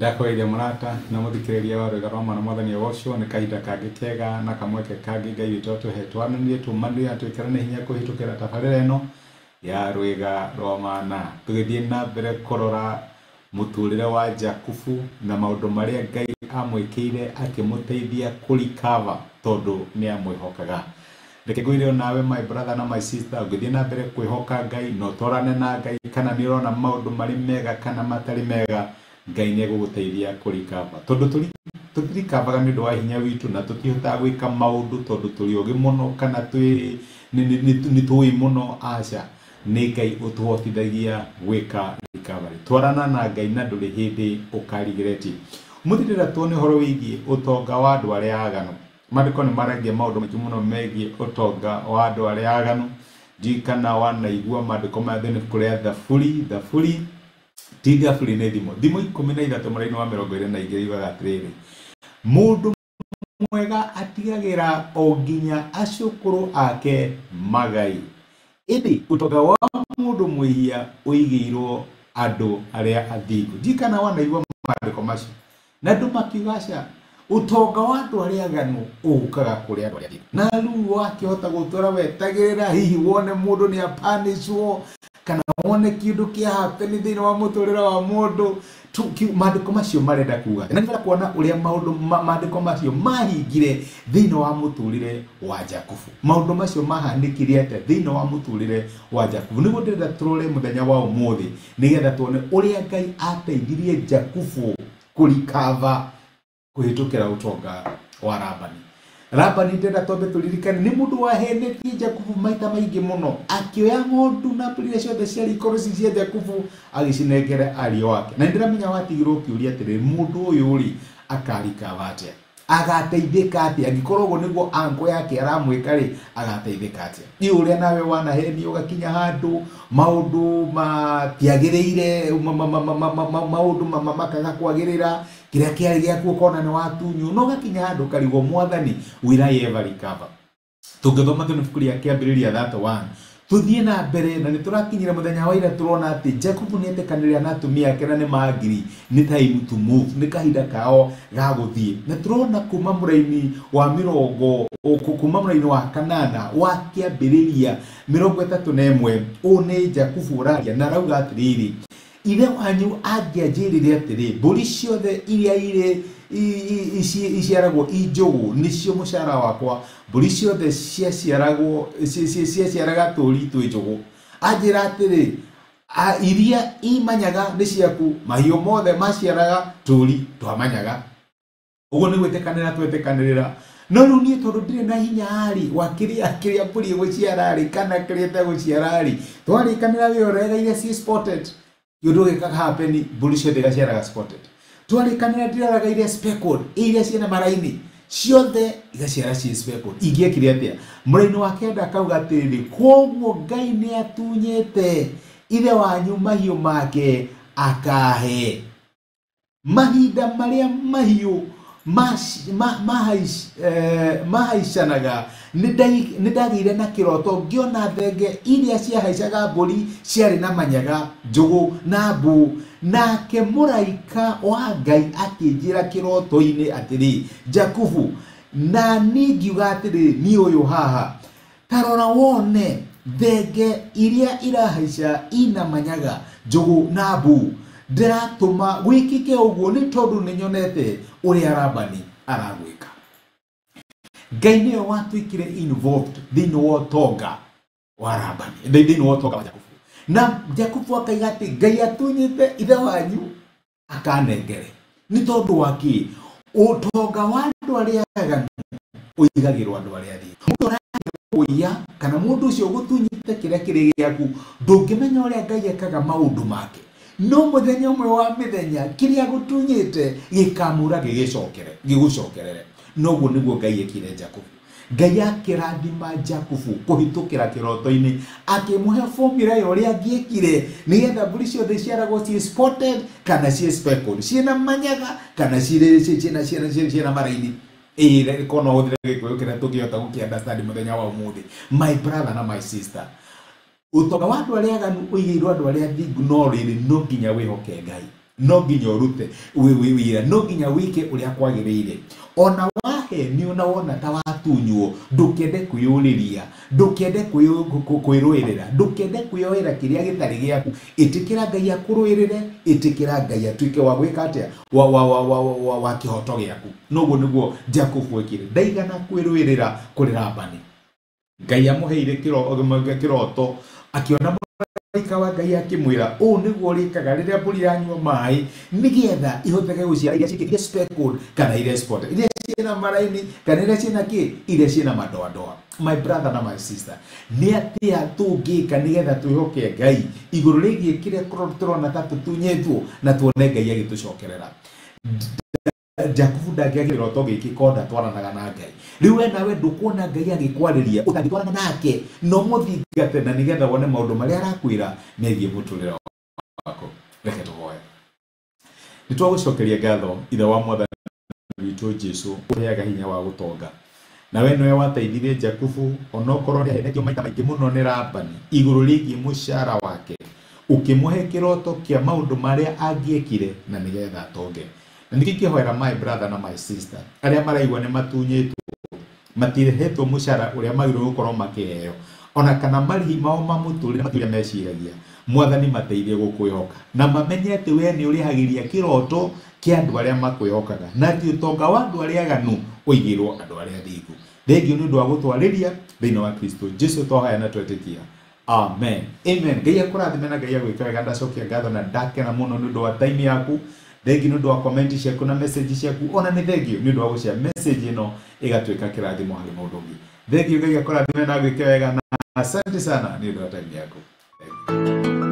Ndakwĩire mũrata na mũthikĩrĩria wa rwĩga rwa mwana mwathani Osho nĩ kahinda kangĩ kega na kamweke kangĩ Ngai witũ atũhe tũmanire atwĩkĩrane hinya kũhĩtũkĩra tabarĩra ĩno ya rwĩga rwa mana. Tũgĩthiĩ na mbere kũrora mũtũrĩre wa Jakubu na maũndũ marĩa Ngai amwĩkĩire akĩmũteithia kũrikava tondũ nĩ amwĩhokaga. Reke ngwĩre nawe my brother na my sister, ũgĩthiĩ na mbere kwĩhoka Ngai no twarane na Ngai, kana nĩ ũrona maũndũ marĩ mega kana matarĩ mega, Ngai nĩ egũgũteithia kũrikava. Tondũ tũtirikavaga nĩ ũndũ wa hinya witũ na tũtihotaga gwĩka maũndũ tondũ tũrĩ ũgĩ mũno kana nĩ tũĩ mũno, aca. Nĩ Ngai ũtũhotithagia gwĩka recovery. Twarana na Ngai na ndũrĩ hĩndĩ ũkarigĩrĩti. Mũthikĩrĩria tuone ũhoro wĩgiĩ ũtonga wa andũ arĩa aganu. Maandĩko nĩ maragia maũndũ maingĩ mũno megiĩ ũtonga wa andũ arĩa aganu. Ndiũĩ kana wanaigua maandĩko maya thĩinĩ kũrĩa Thaburi ti Thaburi nĩ thimo 13 mũraini wa 22 yugaga atĩrĩrĩ: mũndũ mwega atigagĩra o nginya acũkũrũ ake magai, ĩndĩ ũtonga wa mũndũ mwĩhia ũigĩirwo andũ arĩa athingu. Ndiũĩ kana wanaigua maandĩko macio na andũ makiugaca ũtonga wa andũ arĩa aganu ũkaga kũrĩ andũ arĩa athingu. Na rĩu wakĩhota gũtũra wetagĩrĩra hihi wone mũndũ nĩ apanishwo kana wone kĩndũ kĩa happen thĩinĩ wa mũtũrĩre wa mũndũ, maandĩko macio marenda kuga. Na nĩgetha kuona ũrĩa maandĩko macio mahingire thĩinĩ wa mũtũrĩre wa Jakubu. Maũndũ macio mahanĩkire atĩa thĩinĩ wa mũtũrĩre wa Jakubu. Nĩguo ndĩrenda tũrore mũthenya wa ũmũthĩ nĩgetha tuone ũrĩa Ngai ateithirie Jakubu kũrikava kũhĩtũkĩra ũtonga wa Labani. Labani ndĩrenda twambe tũririkane nĩ mũndũ wahenetie Jakubu maita maingĩ mũno, akĩoya ng'ondu na mbũri ciothe ciarĩ ikoroci cia Jakubu agĩcinengera ariũ ake. Na ndĩramenya watigirwo ũkĩũria atĩrĩrĩ, mũndũ ũyũ rĩ akarikava atĩa, agateithĩka atĩa? Angĩkorwo ũguo nĩguo ango yake aramwĩka rĩ, agateithĩka atĩa? Nĩ ũrĩa nawe wanahenio ũgakinya handũ maũndũ matiagĩrĩire, maũndũ makaga kwagĩrĩra, kĩrĩa kĩarĩ gĩaku ũkona nĩ watunywo, no gakinya handũ karigwo Mwathani will I ever recover. Tũngĩthoma thĩinĩ ibuku rĩa Kĩambĩrĩria 31 tuthiĩ na mbere na nĩ tũrakinyira mũthenya wa ira tũrona atĩ Jakubu nĩ etĩkanĩria na atumia ake na nĩ magiri, nĩ time to move, nĩ kahinda kao ga gũthiĩ. Na tũrona kuma mũraini wa 40 wa kanana wa Kĩambĩrĩria 31 ũũ nĩ Jakubu ũraria na rauga atĩrĩrĩ: ithe wanyu angĩanjĩrire atĩrĩ, mbũri ciothe iria irĩ iciaragwo injũgũ nĩcio mũcara wakwa, mbũri ciothe ciaciaraga tũũri twĩ njũgũ. Anjĩra atĩrĩ, iria imanyaga nĩ ciaku, mahiũ mothe maciaraga tũũri twamanyaga. Ũguo nĩ gwĩtĩkanĩra twetĩkanĩrĩra. No rĩu niĩ tondũ ndirĩ na hinya rĩ wa kĩrĩa mbũri ĩgũciara rĩ kana kĩrĩa ĩtegũciara rĩ, twarĩkanĩra wĩorega iria ci spotted, yũndũ gĩkaga happen, mbũri ciothe igaciaraga spotted. Twarĩkanĩra ndiraraga iria speckled, iria ciĩna maraini ciothe igaciara ci speckled. Ingĩekire atĩa? Mũraini wa kenda akauga atĩrĩrĩ, koguo Ngai nĩ atunyĩte ithe wanyu mahiũ make akahe. Mahinda marĩa mahiũ mahaicanaga nĩ ndagĩire na kĩroto ngĩona thenge iria ciahaicaga mbũri ciarĩ na manyaga, njũgũ na mbũ. Nake mũraika wa Ngai akĩnjĩra kĩroto-inĩ atĩrĩ, Jakubu, na niĩ ngiuga atĩrĩ, niĩ ũyũ haha, ta rora wone thenge iria irahaica ina manyaga, njũgũ na mbũ. Ndĩratũma gwĩkĩke ũguo nĩ tondũ nĩ nyonete ũrĩa Labani aragwĩka. Ngai nĩwe watuĩkire involved thĩinĩ wa ũtonga wa Labani, thĩinĩ wa ũtonga wa Jakubu. Na Jakubu akaiga atĩ Ngai atunyĩte ithe wanyu akanengere. Nĩ tondũ wa kĩ? Ũtonga wa andũ arĩa aganu ũigagĩrwo andũ arĩa athingu. Mũndũ kana mũndũ ũcio ũgũtunyĩte kĩrĩa kĩrĩ gĩaku, ndũngĩmenya ũrĩa Ngai ekaga maũndũ make. No mũthenya ũmwe wa mĩthenya kĩrĩa gũtunyĩte gĩkamũra gĩgũcokerere. Noguo nĩguo Ngai ekire Jakubu. Ngai akĩrathima Jakubu kũhĩtũkĩra kĩroto-inĩ, akĩmũhe formula ya ũrĩa angĩekire nĩgetha mbũri ciothe ciaragwo ci spotted kana ci speckled, ciĩna manyaga kana ciĩna maraini. Kono ũthire gĩkũyũ kĩrĩa tũngĩhota gũkĩunderstand mũthenya wa ũmũthĩ. My brother na my sister, utonga wa andu aria aganu uigirwo andu aria thingu no riri no nginya wihoke Ngai. no nginya urute wira, no nginya wike uria kwagirire. Ona wahe ni unaona ta watunywo, ndukende kwiyuriria, ndukende kwirwirira, ndukende kuyoera kiria gitari giaku. Itikira Ngai akurwirire, itikira Ngai atuike wa gwika atia wa kihoto giaku. Noguo niguo Jacob wekire, ndaigana kwirwirira kuri Labani. Ngai amuheire kiroto, akiona malaika wa Ngai akimwira, niguo rikaga riria mburi yanyua mai, nigetha ihoteke guciara iria cikithie speckled kana iria spotted, iria ciina maraini kana iria ciina ki, iria ciina madoa. My brother na my sister, ni atia tungika nigetha twihoke Ngai iguru rigie kiria turona ta tutunyetwo na tuone Ngai agitucokerera. Jacob ndagiagire roto giki konda twaranaga na Ngai. Riu we nawe ndukuona Ngai agikwariria utangitwarana nake no muthingate na nigetha wone maundu maria arakwira megie muturira wako. Reke tuhoe. Nitwagucokeria ngatho ithe wa mwathani witu Jesu uheaga hinya wa gutonga. Na we nowe wateithirie Jacob onokorwo ndiahenekio maita maingi muno ni Labani iguru rigie mushara wake, ukimuhe kiroto kia maundu maria angiekire na nigetha atonge. Nikihoera my brother na my sister aria maraigwa ni matunyitwo matirehetwo mushara uria magirwo gukorwo makiheo, ona kana marihi mao mamuturire maturia meciragia. Mwathani mateithie gukwihoka na mamenye ati we ni urihagiria kiroto kia andu aria makwihokaga, na ti utonga wa andu aria aganu uigirwo andu aria athingu. Thengio ni undu wa gutwarĩria thĩinĩ wa Kristo Jesu tũhoya na twetĩkia. Amen. Amen. Ngai akũrathime na Ngai agwĩke wega. Ndacokia ngatho na ndakena mũno nĩ ũndũ wa time yaku. Thengio nĩ ũndũ wa comment ciaku na message ciaku. Ona nĩ thengio nĩ ũndũ wa gũshare message ĩno ĩgatuĩka kĩrathimo harĩ mũndũ ũngĩ. Thengio Ngai akũrathime na agwĩke wega na asante sana nĩ ũndũ wa time yaku. Thank you.